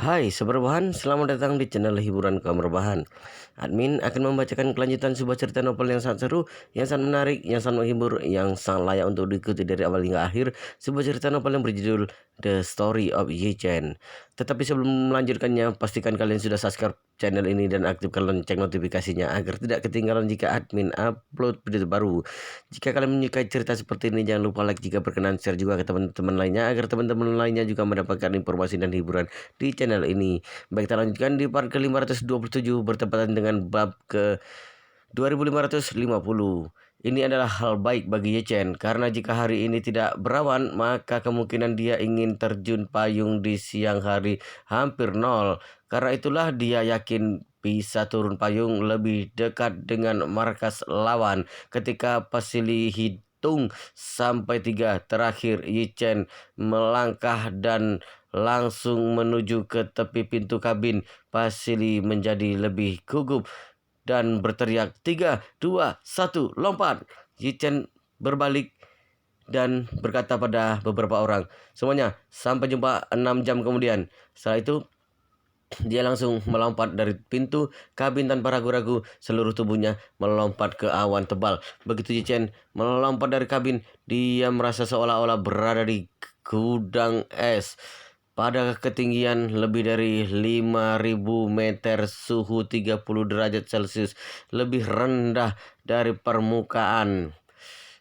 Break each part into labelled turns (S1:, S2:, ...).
S1: Hai Sobat Rebahan, selamat datang di channel hiburan kaum rebahan. Admin akan membacakan kelanjutan sebuah cerita novel yang sangat seru, yang sangat menarik, yang sangat menghibur, yang sangat layak untuk diikuti dari awal hingga akhir. Sebuah cerita novel yang berjudul The Story of Yi Chen. Tetapi sebelum melanjutkannya, pastikan kalian sudah subscribe channel ini dan aktifkan lonceng notifikasinya agar tidak ketinggalan jika admin upload video baru. Jika kalian menyukai cerita seperti ini, jangan lupa like, jika berkenan share juga ke teman-teman lainnya agar teman-teman lainnya juga mendapatkan informasi dan hiburan di channel ini. Baik, kita lanjutkan di part ke-527 bertepatan dengan bab ke 2550. Ini adalah hal baik bagi Ye Chen karena jika hari ini tidak berawan, maka kemungkinan dia ingin terjun payung di siang hari hampir nol. Karena itulah dia yakin bisa turun payung lebih dekat dengan markas lawan. Ketika Pasili hitung sampai 3 terakhir, Ye Chen melangkah dan langsung menuju ke tepi pintu kabin. Pasili menjadi lebih gugup dan berteriak, 3, 2, 1, lompat. Yi Chen berbalik dan berkata pada beberapa orang, semuanya sampai jumpa 6 jam kemudian. Setelah itu dia langsung melompat dari pintu kabin tanpa ragu-ragu. Seluruh tubuhnya melompat ke awan tebal. Begitu Yi Chen melompat dari kabin, dia merasa seolah-olah berada di gudang es. Pada ketinggian lebih dari 5.000 meter, suhu 30 derajat Celcius lebih rendah dari permukaan.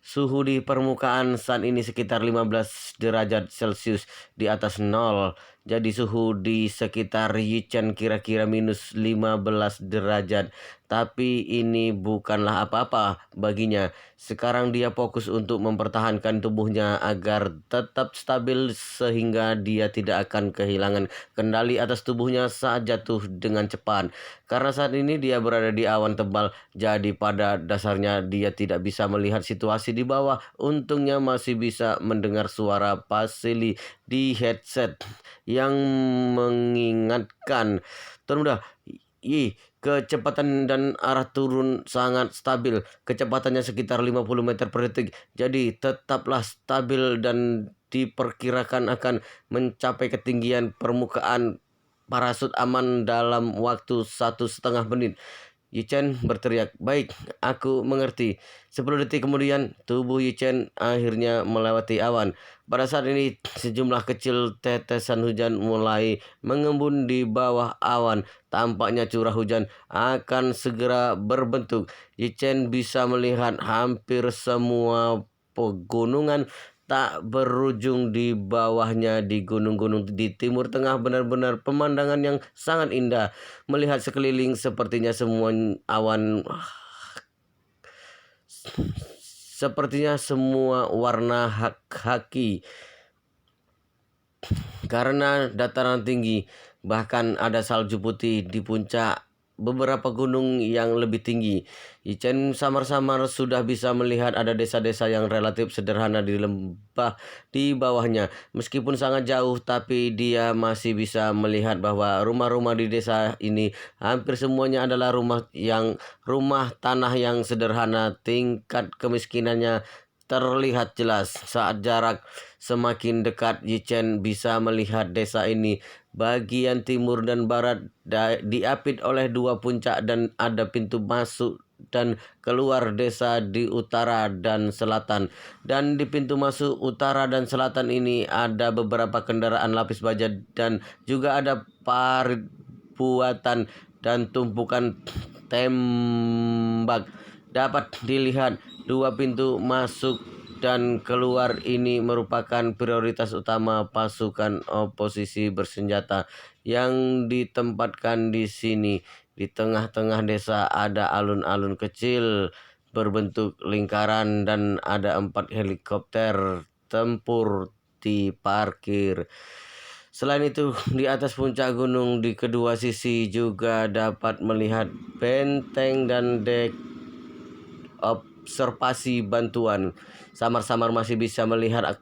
S1: Suhu di permukaan saat ini sekitar 15 derajat Celcius di atas nol. Jadi suhu di sekitar Yi Chen kira-kira minus 15 derajat. Tapi ini bukanlah apa-apa baginya. Sekarang dia fokus untuk mempertahankan tubuhnya agar tetap stabil sehingga dia tidak akan kehilangan kendali atas tubuhnya saat jatuh dengan cepat. Karena saat ini dia berada di awan tebal, jadi pada dasarnya dia tidak bisa melihat situasi di bawah. Untungnya masih bisa mendengar suara Pasili di headset yang mengingatkan, turun udah. Kecepatan dan arah turun sangat stabil. Kecepatannya sekitar 50 meter per detik. Jadi tetaplah stabil dan diperkirakan akan mencapai ketinggian permukaan parasut aman dalam waktu 1,5 menit. Yi Chen berteriak, baik, aku mengerti. 10 detik kemudian, tubuh Yi Chen akhirnya melewati awan. Pada saat ini, sejumlah kecil tetesan hujan mulai mengembun di bawah awan. Tampaknya curah hujan akan segera berbentuk. Yi Chen bisa melihat hampir semua pegunungan tak berujung di bawahnya. Di gunung-gunung di timur tengah benar-benar pemandangan yang sangat indah. Melihat sekeliling, sepertinya semua awan, sepertinya semua warna haki karena dataran tinggi. Bahkan ada salju putih di puncak beberapa gunung yang lebih tinggi. Yi Chen samar-samar sudah bisa melihat ada desa-desa yang relatif sederhana di lembah di bawahnya. Meskipun sangat jauh, tapi dia masih bisa melihat bahwa rumah-rumah di desa ini hampir semuanya adalah rumah tanah yang sederhana. Tingkat kemiskinannya terlihat jelas. Saat jarak semakin dekat, Yi Chen bisa melihat desa ini. Bagian timur dan barat diapit oleh 2 puncak dan ada pintu masuk dan keluar desa di utara dan selatan. Dan di pintu masuk utara dan selatan ini ada beberapa kendaraan lapis baja dan juga ada parit buatan dan tumpukan tembak. Dapat dilihat 2 pintu masuk dan keluar ini merupakan prioritas utama pasukan oposisi bersenjata yang ditempatkan di sini. Di tengah-tengah desa ada alun-alun kecil berbentuk lingkaran dan ada 4 helikopter tempur diparkir. Selain itu, di atas puncak gunung di kedua sisi juga dapat melihat benteng dan dek observasi bantuan. Samar-samar masih bisa melihat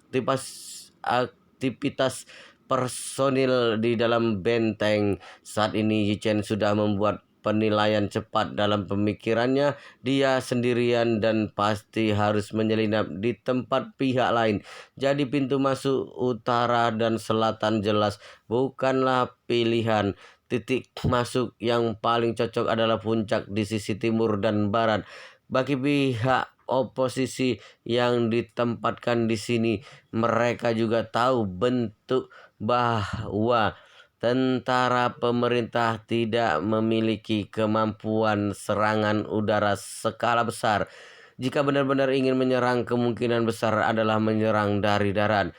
S1: aktivitas personil di dalam benteng. Saat ini Yi Chen sudah membuat penilaian cepat dalam pemikirannya. Dia sendirian dan pasti harus menyelinap di tempat pihak lain. Jadi pintu masuk utara dan selatan jelas bukanlah pilihan. Titik masuk yang paling cocok adalah puncak di sisi timur dan barat. Bagi pihak oposisi yang ditempatkan di sini, mereka juga tahu bentuk bahwa tentara pemerintah tidak memiliki kemampuan serangan udara skala besar. Jika benar-benar ingin menyerang, kemungkinan besar adalah menyerang dari darat.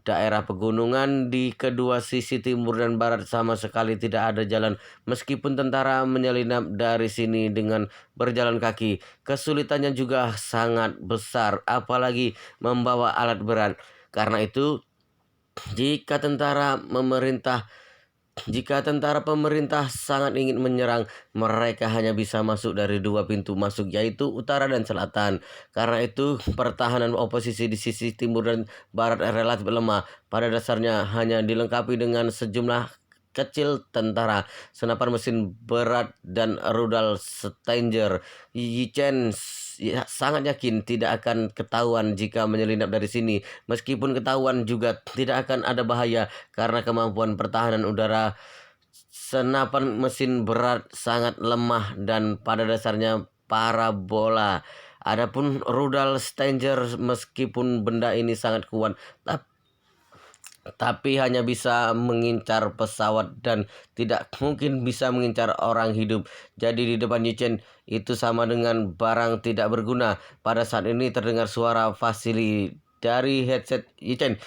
S1: Daerah pegunungan di kedua sisi timur dan barat sama sekali tidak ada jalan. Meskipun tentara menyelinap dari sini dengan berjalan kaki, kesulitannya juga sangat besar, apalagi membawa alat berat. Karena itu, jika tentara pemerintah jika tentara pemerintah sangat ingin menyerang, mereka hanya bisa masuk dari dua pintu masuk, yaitu utara dan selatan. Karena itu, pertahanan oposisi di sisi timur dan barat relatif lemah. Pada dasarnya hanya dilengkapi dengan sejumlah kecil tentara, senapan mesin berat, dan rudal Stinger. Yichen sangat yakin tidak akan ketahuan jika menyelinap dari sini. Meskipun ketahuan juga tidak akan ada bahaya karena kemampuan pertahanan udara senapan mesin berat sangat lemah dan pada dasarnya parabola. Adapun rudal Stinger, meskipun benda ini sangat kuat, tapi hanya bisa mengincar pesawat dan tidak mungkin bisa mengincar orang hidup. Jadi di depan Yichen itu sama dengan barang tidak berguna. Pada saat ini terdengar suara Vasily dari headset Yichen.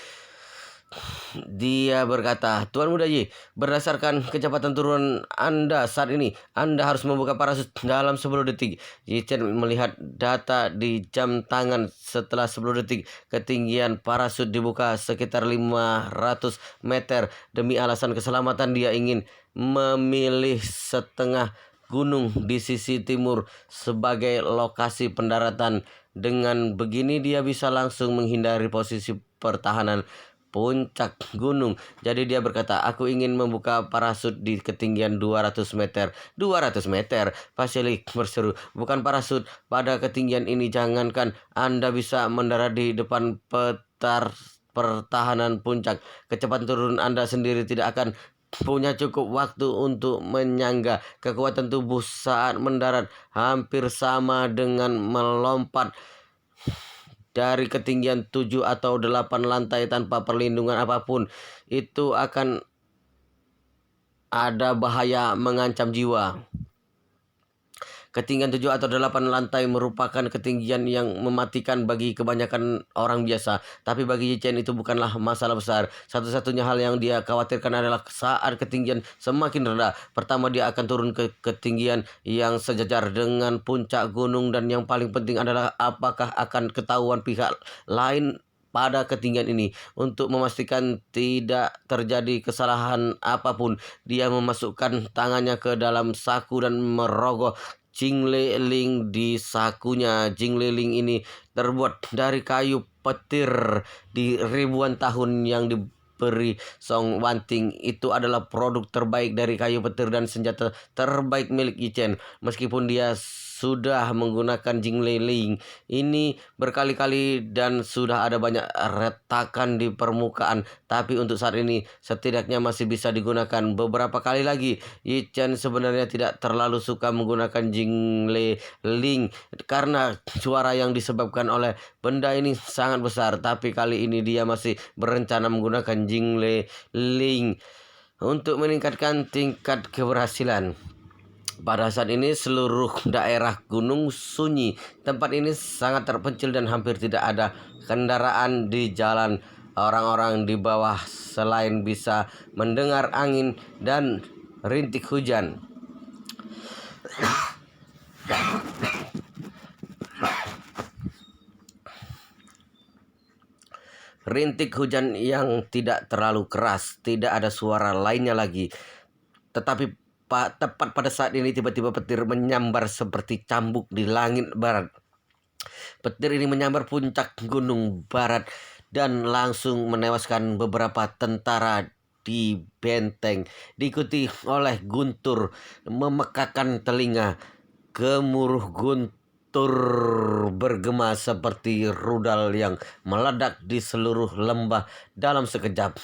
S1: Dia berkata, "Tuan Muda Yi, berdasarkan kecepatan turun Anda saat ini, Anda harus membuka parasut dalam 10 detik. Yichen melihat data di jam tangan. Setelah 10 detik, ketinggian parasut dibuka sekitar 500 meter. Demi alasan keselamatan, dia ingin memilih setengah gunung di sisi timur sebagai lokasi pendaratan. Dengan begini dia bisa langsung menghindari posisi pertahanan puncak gunung. Jadi dia berkata, aku ingin membuka parasut di ketinggian 200 meter. 200 meter, Vasily berseru. Bukan parasut. Pada ketinggian ini jangankan Anda bisa mendarat di depan petar pertahanan puncak. Kecepatan turun Anda sendiri tidak akan punya cukup waktu untuk menyangga. Kekuatan tubuh saat mendarat hampir sama dengan melompat dari ketinggian 7 atau 8 lantai tanpa perlindungan apapun. Itu akan ada bahaya mengancam jiwa. Ketinggian 7 atau 8 lantai merupakan ketinggian yang mematikan bagi kebanyakan orang biasa. Tapi bagi Yichen itu bukanlah masalah besar. Satu-satunya hal yang dia khawatirkan adalah saat ketinggian semakin rendah. Pertama, dia akan turun ke ketinggian yang sejajar dengan puncak gunung. Dan yang paling penting adalah apakah akan ketahuan pihak lain pada ketinggian ini. Untuk memastikan tidak terjadi kesalahan apapun, dia memasukkan tangannya ke dalam saku dan merogoh jingleling di sakunya. Jingleling ini terbuat dari kayu petir di ribuan tahun yang diberi Song Wanting. Itu adalah produk terbaik dari kayu petir dan senjata terbaik milik Yichen. Meskipun dia sudah menggunakan jingleling ini berkali-kali dan sudah ada banyak retakan di permukaan, tapi untuk saat ini setidaknya masih bisa digunakan. Beberapa kali lagi, Yichen sebenarnya tidak terlalu suka menggunakan jingleling karena suara yang disebabkan oleh benda ini sangat besar, tapi kali ini dia masih berencana menggunakan jingleling untuk meningkatkan tingkat keberhasilan. Pada saat ini seluruh daerah gunung sunyi. Tempat ini sangat terpencil dan hampir tidak ada kendaraan di jalan. Orang-orang di bawah selain bisa mendengar angin dan rintik hujan. Rintik hujan yang tidak terlalu keras, tidak ada suara lainnya lagi. Tetapi tepat pada saat ini tiba-tiba petir menyambar seperti cambuk di langit barat. Petir ini menyambar puncak gunung barat dan langsung menewaskan beberapa tentara di benteng, diikuti oleh guntur memekakan telinga. Gemuruh guntur bergema seperti rudal yang meledak di seluruh lembah dalam sekejap.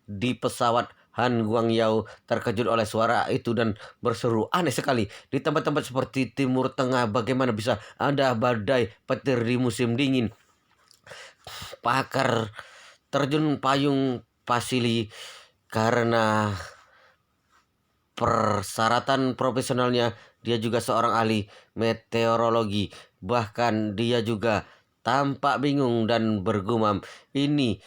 S1: Di pesawat, Han Guangyao terkejut oleh suara itu dan berseru, "Aneh sekali, di tempat-tempat seperti Timur Tengah bagaimana bisa ada badai petir di musim dingin?" Pakar terjun payung Pasili karena persyaratan profesionalnya, dia juga seorang ahli meteorologi. Bahkan dia juga tampak bingung dan bergumam, ini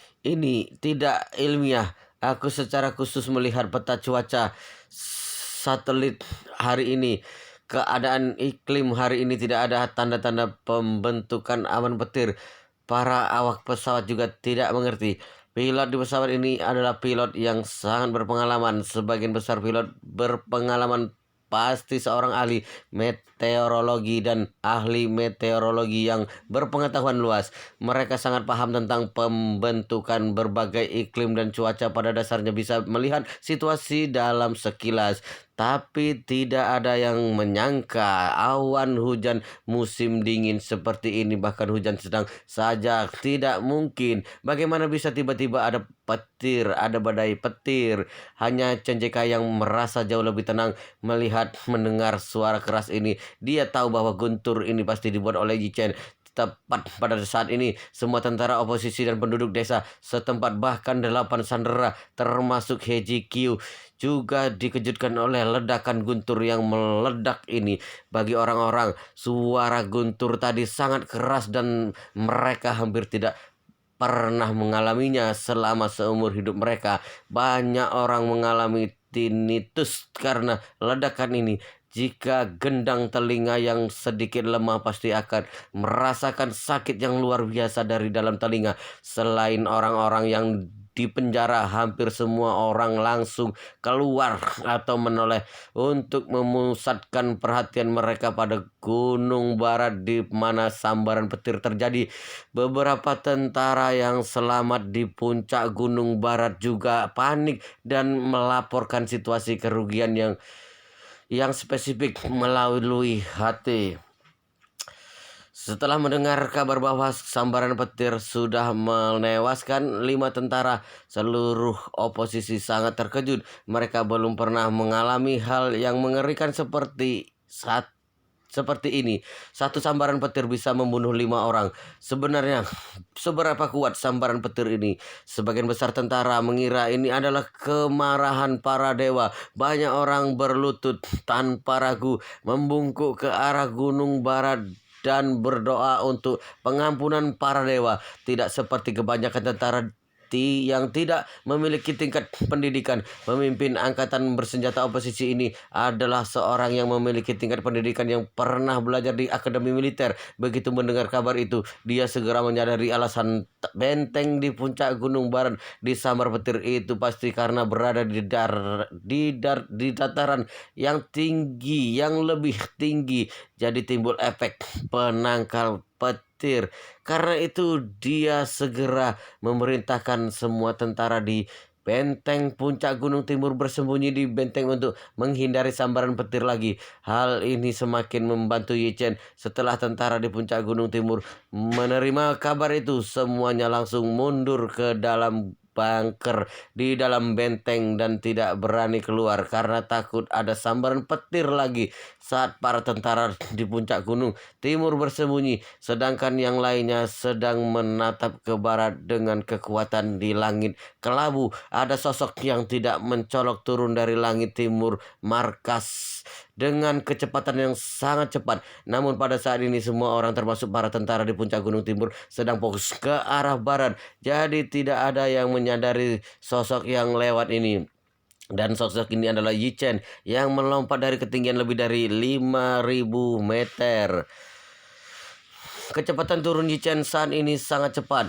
S1: tidak ilmiah. Aku secara khusus melihat peta cuaca satelit hari ini. Keadaan iklim hari ini tidak ada tanda-tanda pembentukan awan petir. Para awak pesawat juga tidak mengerti. Pilot di pesawat ini adalah pilot yang sangat berpengalaman. Sebagian besar pilot berpengalaman pasti seorang ahli meteorologi dan ahli meteorologi yang berpengetahuan luas. Mereka sangat paham tentang pembentukan berbagai iklim dan cuaca, pada dasarnya bisa melihat situasi dalam sekilas. Tapi tidak ada yang menyangka awan hujan musim dingin seperti ini, bahkan hujan sedang saja tidak mungkin. Bagaimana bisa tiba-tiba ada petir, ada badai petir? Hanya Chen Jika yang merasa jauh lebih tenang melihat mendengar suara keras ini. Dia tahu bahwa guntur ini pasti dibuat oleh Yi Chen. Tepat pada saat ini, semua tentara oposisi dan penduduk desa setempat, bahkan 8 sandera termasuk Heiji Q, juga dikejutkan oleh ledakan guntur yang meledak ini. Bagi orang-orang, suara guntur tadi sangat keras dan mereka hampir tidak pernah mengalaminya selama seumur hidup mereka. Banyak orang mengalami tinnitus karena ledakan ini. Jika gendang telinga yang sedikit lemah pasti akan merasakan sakit yang luar biasa dari dalam telinga. Selain orang-orang yang di penjara, hampir semua orang langsung keluar atau menoleh untuk memusatkan perhatian mereka pada Gunung Barat di mana sambaran petir terjadi. Beberapa tentara yang selamat di puncak Gunung Barat juga panik dan melaporkan situasi kerugian yang spesifik melalui HT. Setelah mendengar kabar bahwa sambaran petir sudah menewaskan 5 tentara, seluruh oposisi sangat terkejut. Mereka belum pernah mengalami hal yang mengerikan seperti ini. Satu sambaran petir bisa membunuh 5 orang. Sebenarnya, seberapa kuat sambaran petir ini? Sebagian besar tentara mengira ini adalah kemarahan para dewa. Banyak orang berlutut tanpa ragu, membungkuk ke arah Gunung Barat dan berdoa untuk pengampunan para dewa. Tidak seperti kebanyakan tentara yang tidak memiliki tingkat pendidikan. Pemimpin angkatan bersenjata oposisi ini adalah seorang yang memiliki tingkat pendidikan yang pernah belajar di akademi militer. Begitu mendengar kabar itu, dia segera menyadari alasan benteng di puncak Gunung Barat disambar petir itu pasti karena berada di dataran yang tinggi, yang lebih tinggi. Jadi timbul efek penangkal petir. Karena itu dia segera memerintahkan semua tentara di benteng puncak Gunung Timur bersembunyi di benteng untuk menghindari sambaran petir lagi. Hal ini semakin membantu Yi Chen. Setelah tentara di puncak Gunung Timur menerima kabar itu, semuanya langsung mundur ke dalam bunker di dalam benteng dan tidak berani keluar karena takut ada sambaran petir lagi. Saat para tentara di puncak Gunung Timur bersembunyi, sedangkan yang lainnya sedang menatap ke barat dengan kekuatan di langit kelabu, ada sosok yang tidak mencolok turun dari langit timur markas dengan kecepatan yang sangat cepat. Namun pada saat ini semua orang termasuk para tentara di puncak Gunung Timur sedang fokus ke arah barat. Jadi tidak ada yang menyadari sosok yang lewat ini. Dan sosok ini adalah Yi Chen yang melompat dari ketinggian lebih dari 5.000 meter. Kecepatan turun Yi Chen saat ini sangat cepat.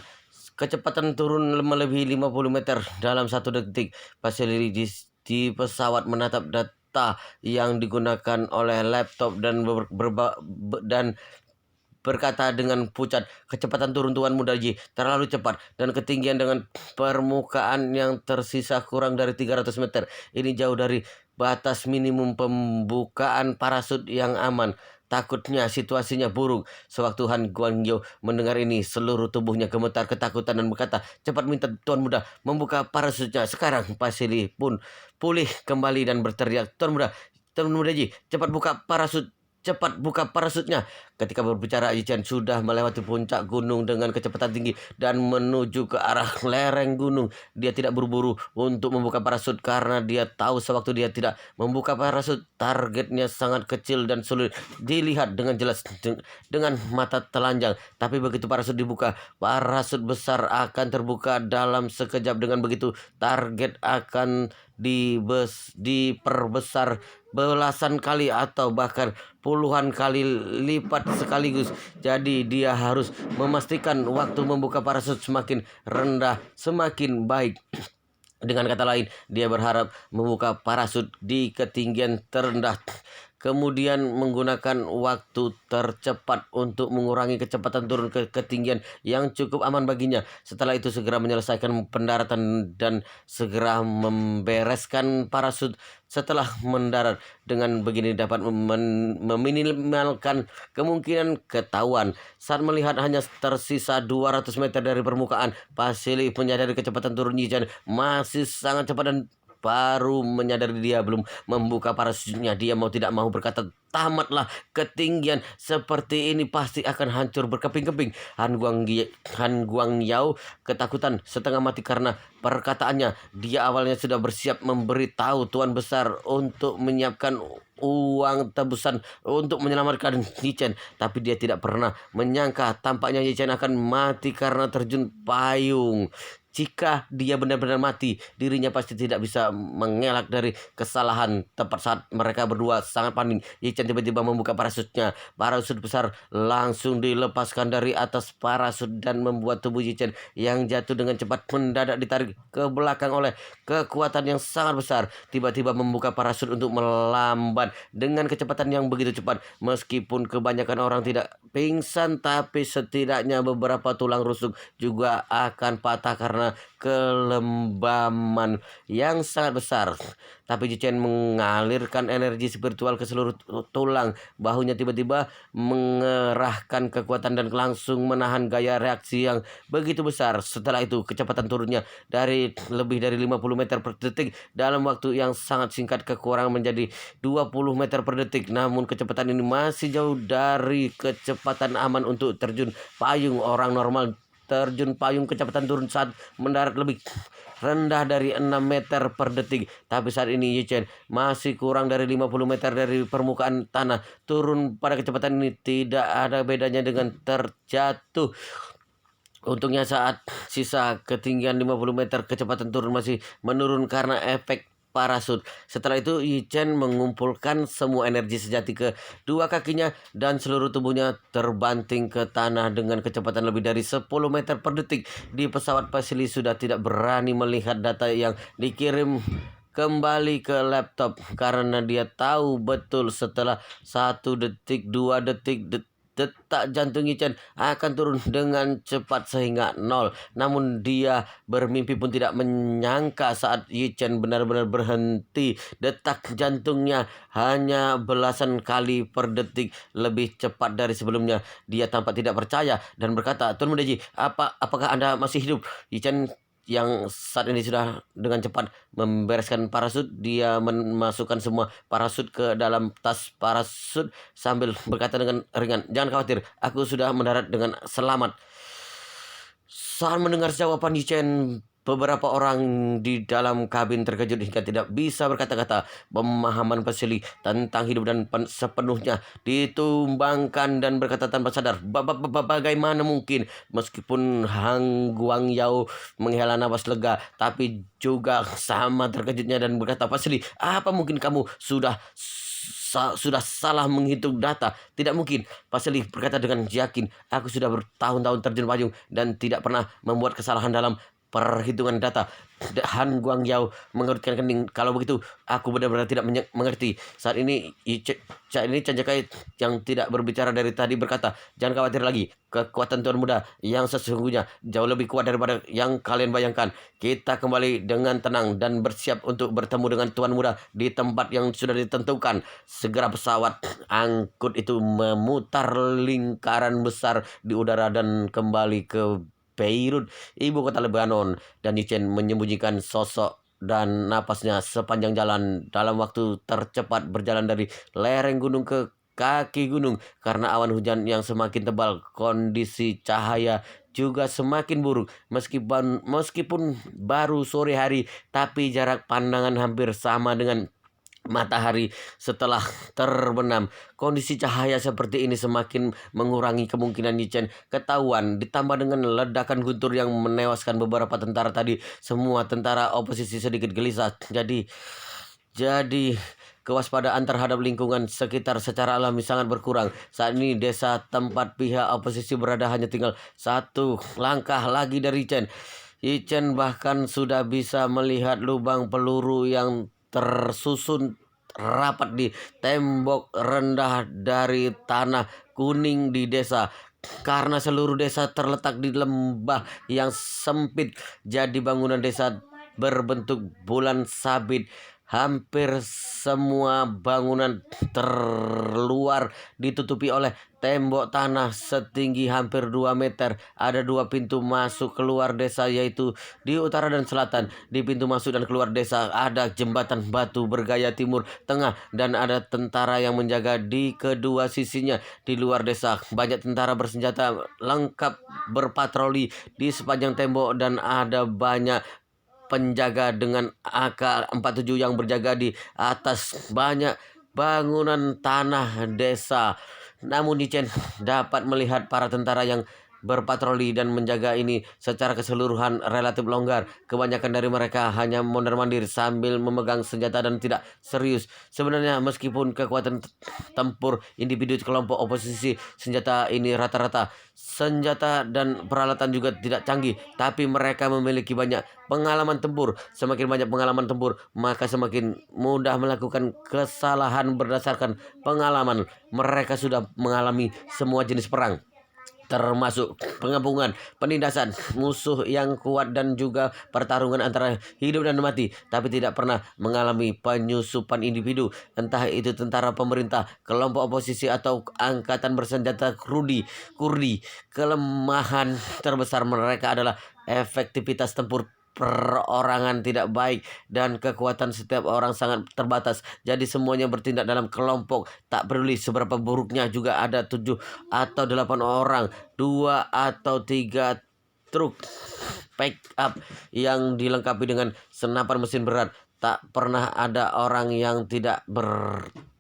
S1: Kecepatan turun melebihi 50 meter dalam 1 detik. Pasili di pesawat menatap data yang digunakan oleh laptop dan berkata dengan pucat, "Kecepatan turun Tuan Muda Ji terlalu cepat dan ketinggian dengan permukaan yang tersisa kurang dari 300 meter. Ini jauh dari batas minimum pembukaan parasut yang aman. Takutnya situasinya buruk." Sewaktu Han Guangyo mendengar ini, seluruh tubuhnya gemetar ketakutan dan berkata, "Cepat minta Tuan Muda membuka parasutnya sekarang." Pasili pun pulih kembali dan berteriak, Tuan Muda Ji, cepat buka parasut. Cepat buka parasutnya." Ketika berbicara, Yichen sudah melewati puncak gunung dengan kecepatan tinggi dan menuju ke arah lereng gunung. Dia tidak buru-buru untuk membuka parasut karena dia tahu sewaktu dia tidak membuka parasut, targetnya sangat kecil dan sulit dilihat dengan jelas dengan mata telanjang. Tapi begitu parasut dibuka, parasut besar akan terbuka dalam sekejap. Dengan begitu, target akan diperbesar belasan kali atau bahkan puluhan kali lipat sekaligus. Jadi dia harus memastikan waktu membuka parasut semakin rendah semakin baik. Dengan kata lain, dia berharap membuka parasut di ketinggian terendah, kemudian menggunakan waktu tercepat untuk mengurangi kecepatan turun ke ketinggian yang cukup aman baginya. Setelah itu segera menyelesaikan pendaratan dan segera membereskan parasut. Setelah mendarat, dengan begini dapat meminimalkan kemungkinan ketahuan. Saat melihat hanya tersisa 200 meter dari permukaan, Pasili menyadari kecepatan turun Yichen masih sangat cepat dan baru menyadari dia belum membuka parasutnya. Dia mau tidak mau berkata, "Tamatlah, ketinggian seperti ini pasti akan hancur berkeping-keping." Han Guangyao ketakutan setengah mati karena perkataannya. Dia awalnya sudah bersiap memberitahu Tuan Besar untuk menyiapkan uang tebusan untuk menyelamatkan Yichen, tapi dia tidak pernah menyangka tampaknya Yichen akan mati karena terjun payung. Jika dia benar-benar mati, dirinya pasti tidak bisa mengelak dari kesalahan. Tepat saat mereka berdua sangat panik, Yichen tiba-tiba membuka parasutnya. Parasut besar langsung dilepaskan dari atas parasut dan membuat tubuh Yichen yang jatuh dengan cepat mendadak ditarik ke belakang oleh kekuatan yang sangat besar. Tiba-tiba membuka parasut untuk melambat dengan kecepatan yang begitu cepat. Meskipun kebanyakan orang tidak pingsan, tapi setidaknya beberapa tulang rusuk juga akan patah karena kelembaman yang sangat besar. Tapi Yichen mengalirkan energi spiritual ke seluruh tulang. Bahunya tiba-tiba mengerahkan kekuatan dan langsung menahan gaya reaksi yang begitu besar. Setelah itu kecepatan turunnya dari lebih dari 50 meter per detik dalam waktu yang sangat singkat kekurangan menjadi 20 meter per detik. Namun kecepatan ini masih jauh dari kecepatan aman untuk terjun payung. Orang normal terjun payung kecepatan turun saat mendarat lebih rendah dari 6 meter per detik. Tapi saat ini Yichen masih kurang dari 50 meter dari permukaan tanah. Turun pada kecepatan ini tidak ada bedanya dengan terjatuh. Untungnya saat sisa ketinggian 50 meter kecepatan turun masih menurun karena efek parasut. Setelah itu Yichen mengumpulkan semua energi sejati ke dua kakinya dan seluruh tubuhnya terbanting ke tanah dengan kecepatan lebih dari 10 meter per detik. Di pesawat Pasili sudah tidak berani melihat data yang dikirim kembali ke laptop karena dia tahu betul setelah 1 detik, 2 detik, detak jantung Yichen akan turun dengan cepat sehingga nol. Namun dia bermimpi pun tidak menyangka saat Yichen benar-benar berhenti, detak jantungnya hanya belasan kali per detik lebih cepat dari sebelumnya. Dia tampak tidak percaya dan berkata, "Tuan Muda Ji, apakah Anda masih hidup?" Yichen yang saat ini sudah dengan cepat membereskan parasut, dia memasukkan semua parasut ke dalam tas parasut sambil berkata dengan ringan, "Jangan khawatir, aku sudah mendarat dengan selamat." Saat mendengar jawaban Yichen, beberapa orang di dalam kabin terkejut hingga tidak bisa berkata-kata. Pemahaman Pasili tentang hidup dan sepenuhnya ditumbangkan dan berkata tanpa sadar, Bagaimana mungkin?" Meskipun Hang Guangyao menghela nafas lega, tapi juga sama terkejutnya dan berkata, "Pasili, apa mungkin kamu sudah salah menghitung data?" "Tidak mungkin," Pasili berkata dengan yakin, "aku sudah bertahun-tahun terjun payung dan tidak pernah membuat kesalahan dalam perhitungan data. Han Guangyao mengerutkan kening. Kalau begitu, aku benar-benar tidak mengerti. Saat ini Chen Jakai yang tidak berbicara dari tadi berkata, jangan khawatir lagi. Kekuatan Tuan Muda yang sesungguhnya jauh lebih kuat daripada yang kalian bayangkan. Kita kembali dengan tenang dan bersiap untuk bertemu dengan Tuan Muda di tempat yang sudah ditentukan. Segera pesawat angkut itu memutar lingkaran besar di udara dan kembali ke Beirut, ibu kota Lebanon, dan Yichen menyembunyikan sosok dan napasnya sepanjang jalan dalam waktu tercepat berjalan dari lereng gunung ke kaki gunung karena awan hujan yang semakin tebal. Kondisi cahaya juga semakin buruk meskipun baru sore hari, tapi jarak pandangan hampir sama dengan matahari setelah terbenam. Kondisi cahaya seperti ini semakin mengurangi kemungkinan Yichen ketahuan, ditambah dengan ledakan guntur yang menewaskan beberapa tentara tadi. Semua tentara oposisi sedikit gelisah. Jadi kewaspadaan terhadap lingkungan sekitar secara alami sangat berkurang. Saat ini desa tempat pihak oposisi berada hanya tinggal satu langkah lagi dari Yichen bahkan sudah bisa melihat lubang peluru yang tersusun rapat di tembok rendah dari tanah kuning di desa. Karena seluruh desa terletak di lembah yang sempit, jadi bangunan desa berbentuk bulan sabit. Hampir semua bangunan terluar ditutupi oleh tembok tanah setinggi hampir 2 meter. Ada 2 pintu masuk keluar desa, yaitu di utara dan selatan. Di pintu masuk dan keluar desa ada jembatan batu bergaya timur tengah dan ada tentara yang menjaga di kedua sisinya. Di luar desa banyak tentara bersenjata lengkap berpatroli di sepanjang tembok dan ada banyak penjaga dengan AK-47 yang berjaga di atas banyak bangunan tanah desa. Namun Yichen dapat melihat para tentara yang berpatroli dan menjaga ini secara keseluruhan relatif longgar. Kebanyakan dari mereka hanya mondar-mandir sambil memegang senjata dan tidak serius. Sebenarnya meskipun kekuatan tempur individu kelompok oposisi senjata ini rata-rata senjata dan peralatan juga tidak canggih, tapi mereka memiliki banyak pengalaman tempur. Semakin banyak pengalaman tempur, maka semakin mudah melakukan kesalahan berdasarkan pengalaman. Mereka sudah mengalami semua jenis perang, termasuk pengepungan, penindasan musuh yang kuat dan juga pertarungan antara hidup dan mati, tapi tidak pernah mengalami penyusupan individu, entah itu tentara pemerintah, kelompok oposisi atau angkatan bersenjata Kurdi. Kelemahan terbesar mereka adalah efektivitas tempur perorangan tidak baik dan kekuatan setiap orang sangat terbatas. Jadi semuanya bertindak dalam kelompok, tak peduli seberapa buruknya. Juga ada 7 atau 8 orang, 2 atau 3 truk pick up yang dilengkapi dengan senapan mesin berat. Tak pernah ada orang yang tidak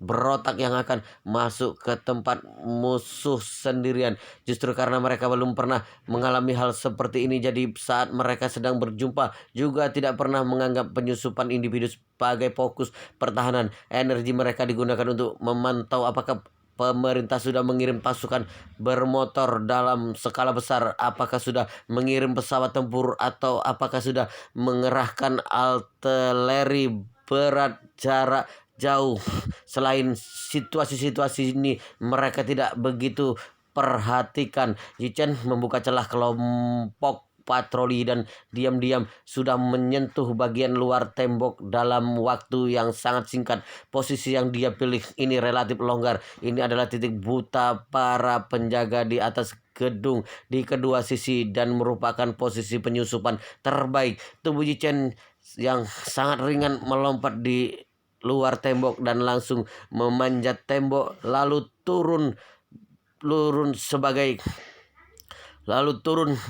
S1: berotak yang akan masuk ke tempat musuh sendirian. Justru karena mereka belum pernah mengalami hal seperti ini, jadi saat mereka sedang berjumpa juga tidak pernah menganggap penyusupan individu sebagai fokus pertahanan. Energi mereka digunakan untuk memantau apakah pemerintah sudah mengirim pasukan bermotor dalam skala besar, apakah sudah mengirim pesawat tempur, atau apakah sudah mengerahkan artileri berat jarak jauh. Selain situasi-situasi ini, mereka tidak begitu perhatikan. Yichen membuka celah kelompok patroli dan diam-diam sudah menyentuh bagian luar tembok dalam waktu yang sangat singkat. Posisi yang dia pilih ini relatif longgar. Ini adalah titik buta para penjaga di atas gedung di kedua sisi dan merupakan posisi penyusupan terbaik. Tubuh Yichen yang sangat ringan melompat di luar tembok dan langsung memanjat tembok lalu turun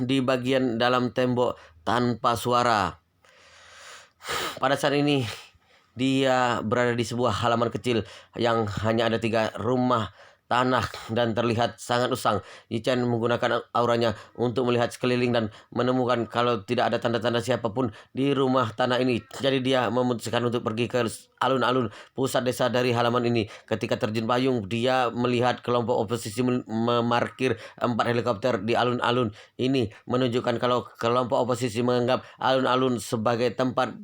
S1: di bagian dalam tembok tanpa suara. Pada saat ini dia berada di sebuah halaman kecil yang hanya ada 3 rumah tanah dan terlihat sangat usang. Yichen menggunakan auranya untuk melihat sekeliling dan menemukan kalau tidak ada tanda-tanda siapapun di rumah tanah ini. Jadi dia memutuskan untuk pergi ke alun-alun pusat desa dari halaman ini. Ketika terjun payung, dia melihat kelompok oposisi memarkir 4 helikopter di alun-alun ini, menunjukkan kalau kelompok oposisi menganggap alun-alun sebagai tempat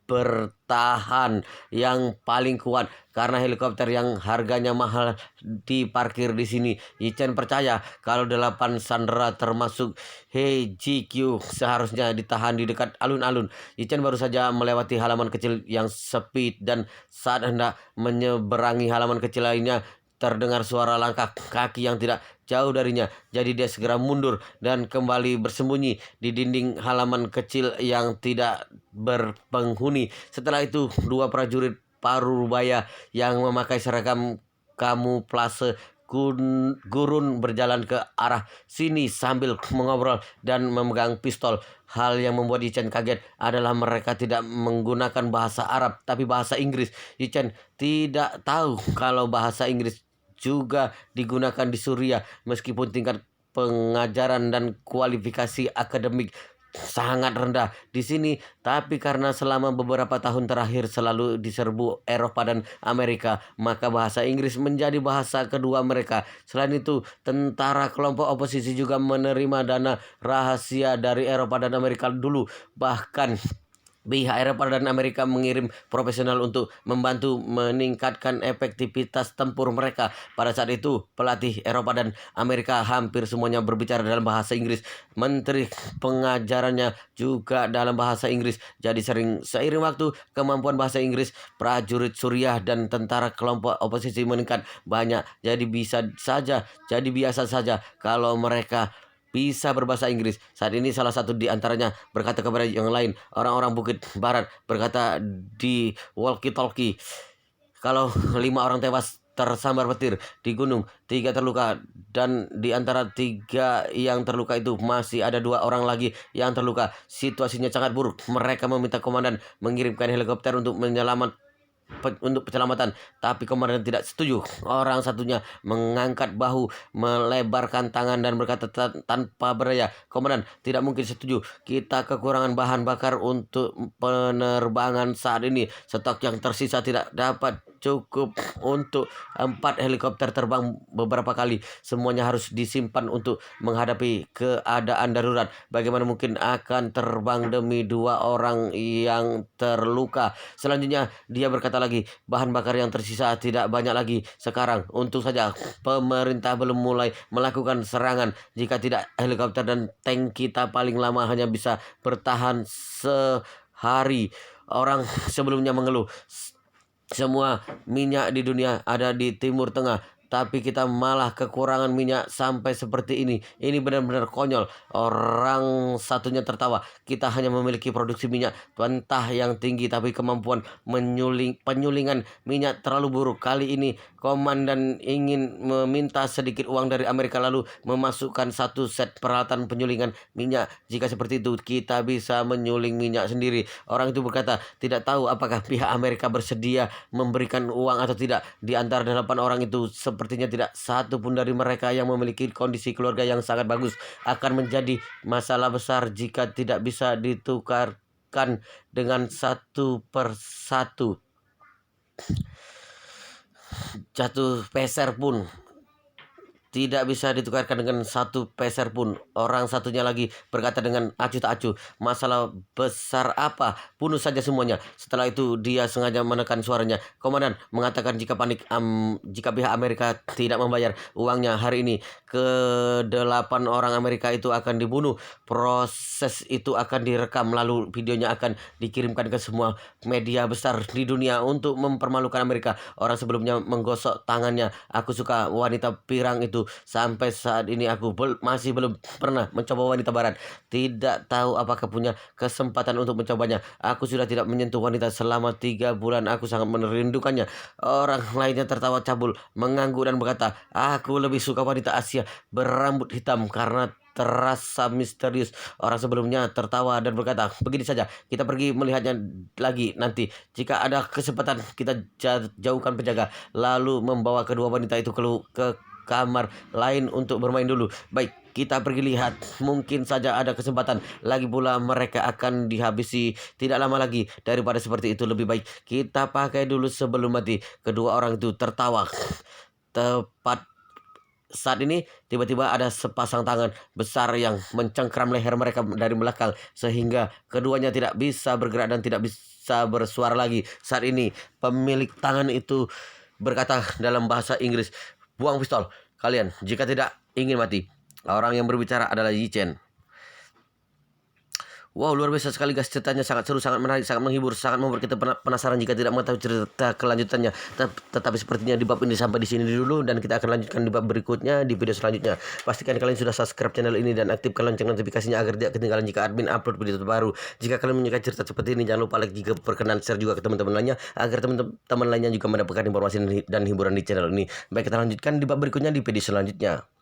S1: bertahan yang paling kuat karena helikopter yang harganya mahal diparkir di sini. Yichen percaya kalau 8 sandera termasuk HGQ seharusnya ditahan di dekat alun-alun. Yichen baru saja melewati halaman kecil yang sepi dan saat hendak menyeberangi halaman kecil lainnya terdengar suara langkah kaki yang tidak jauh darinya. Jadi dia segera mundur dan kembali bersembunyi di dinding halaman kecil yang tidak berpenghuni. Setelah itu, 2 prajurit parubaya yang memakai seragam kamuflase gurun berjalan ke arah sini sambil mengobrol dan memegang pistol. Hal yang membuat Yichen kaget adalah mereka tidak menggunakan bahasa Arab tapi bahasa Inggris. Yichen tidak tahu kalau bahasa Inggris juga digunakan di Suriah meskipun tingkat pengajaran dan kualifikasi akademik sangat rendah di sini, tapi karena selama beberapa tahun terakhir selalu diserbu Eropa dan Amerika, maka bahasa Inggris menjadi bahasa kedua mereka. Selain itu, tentara kelompok oposisi juga menerima dana rahasia dari Eropa dan Amerika dulu. Bahkan pihak Eropa dan Amerika mengirim profesional untuk membantu meningkatkan efektivitas tempur mereka. Pada saat itu, pelatih Eropa dan Amerika hampir semuanya berbicara dalam bahasa Inggris. Menteri pengajarannya juga dalam bahasa Inggris. Jadi seiring waktu, kemampuan bahasa Inggris prajurit Suriah dan tentara kelompok oposisi meningkat banyak. Jadi biasa saja kalau mereka bisa berbahasa Inggris. Saat ini salah satu di antaranya berkata kepada yang lain, orang-orang Bukit Barat berkata di walkie-talkie, kalau 5 orang tewas tersambar petir di gunung, 3 terluka, dan di antara 3 yang terluka itu masih ada 2 orang lagi yang terluka. Situasinya sangat buruk. Mereka meminta komandan mengirimkan helikopter untuk penyelamatan, tapi komandan tidak setuju. Orang satunya mengangkat bahu, melebarkan tangan dan berkata tanpa berdaya, "Komandan, tidak mungkin setuju. Kita kekurangan bahan bakar untuk penerbangan saat ini. Stok yang tersisa tidak dapat cukup untuk 4 helikopter terbang beberapa kali. Semuanya harus disimpan untuk menghadapi keadaan darurat. Bagaimana mungkin akan terbang demi 2 orang yang terluka?" Selanjutnya dia berkata lagi, "Bahan bakar yang tersisa tidak banyak lagi sekarang. Untung saja pemerintah belum mulai melakukan serangan. Jika tidak, helikopter dan tank kita paling lama hanya bisa bertahan sehari." Orang sebelumnya mengeluh, "Semua minyak di dunia ada di Timur Tengah, tapi kita malah kekurangan minyak sampai seperti ini. Ini benar-benar konyol." Orang satunya tertawa, "Kita hanya memiliki produksi minyak mentah yang tinggi, tapi kemampuan penyulingan minyak terlalu buruk. Kali ini komandan ingin meminta sedikit uang dari Amerika lalu memasukkan 1 set peralatan penyulingan minyak. Jika seperti itu, kita bisa menyuling minyak sendiri." Orang itu berkata, tidak tahu apakah pihak Amerika bersedia memberikan uang atau tidak. Di antara 8 orang itu, sepertinya tidak satu pun dari mereka yang memiliki kondisi keluarga yang sangat bagus. Akan menjadi masalah besar jika tidak bisa ditukarkan dengan satu persatu. Satu peser pun tidak bisa ditukarkan dengan 1 peser pun. Orang satunya lagi berkata dengan acuh tak acuh, "Masalah besar apa? Bunuh saja semuanya." Setelah itu dia sengaja menekan suaranya. "Komandan mengatakan jika pihak Amerika tidak membayar uangnya hari ini, ke-8 orang Amerika itu akan dibunuh. Proses itu akan direkam lalu videonya akan dikirimkan ke semua media besar di dunia untuk mempermalukan Amerika." Orang sebelumnya menggosok tangannya. "Aku suka wanita pirang itu. Sampai saat ini aku masih belum pernah mencoba wanita barat. Tidak tahu apakah punya kesempatan untuk mencobanya. Aku sudah tidak menyentuh wanita selama 3 bulan. Aku sangat merindukannya." Orang lainnya tertawa cabul, mengangguk dan berkata, "Aku lebih suka wanita Asia berambut hitam karena terasa misterius. Orang sebelumnya tertawa dan berkata, begini saja, kita pergi melihatnya lagi nanti. Jika ada kesempatan kita jauhkan penjaga, lalu membawa kedua wanita itu ke kamar lain untuk bermain dulu. Baik, kita pergi lihat. Mungkin saja ada kesempatan. Lagi pula mereka akan dihabisi tidak lama lagi. Daripada seperti itu, lebih baik kita pakai dulu sebelum mati. Kedua orang itu tertawa. Tepat saat ini tiba-tiba ada sepasang tangan besar yang mencengkram leher mereka dari belakang sehingga keduanya tidak bisa bergerak dan tidak bisa bersuara lagi. Saat ini pemilik tangan itu berkata dalam bahasa Inggris, "Buang pistol kalian jika tidak ingin mati." Orang yang berbicara adalah Yi Chen. Wow, luar biasa sekali guys, ceritanya sangat seru, sangat menarik, sangat menghibur, sangat membuat kita penasaran jika tidak mengetahui cerita kelanjutannya. Tetapi sepertinya di bab ini sampai di sini dulu, dan kita akan lanjutkan di bab berikutnya di video selanjutnya. Pastikan kalian sudah subscribe channel ini dan aktifkan lonceng notifikasinya agar tidak ketinggalan jika admin upload video terbaru. Jika kalian menyukai cerita seperti ini, jangan lupa like, jika berkenan share juga ke teman-teman lainnya agar teman-teman lainnya juga mendapatkan informasi dan hiburan di channel ini. Baik, kita lanjutkan di bab berikutnya di video selanjutnya.